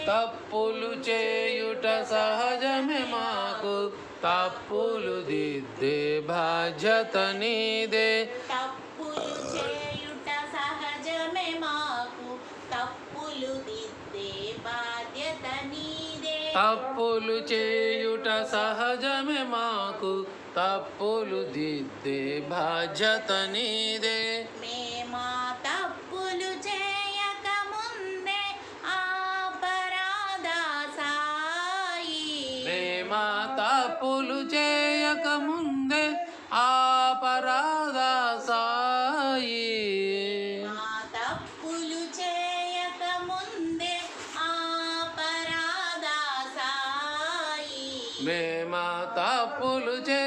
తప్పులు చేయుట సహజమే మాకు తప్పులు దిద్దే బాధ్యత నీదే. తప్పులు చేయుట సహజమే మాకు తప్పులు దిద్దే బాధ్యత నీదే. తప్పులు చేయుట సహజమే మాకు తప్పులు దిద్దే బాధ్యత నీదే. మేమా తప్పులు చేయక ముందే అపరాధ సాయి. మేమా తప్పులు చేయక ముందే అపరాధ సాయి. మా తప్పులు చేయక ముందే అపరాధ సాయి. మేమా తప్పులు చే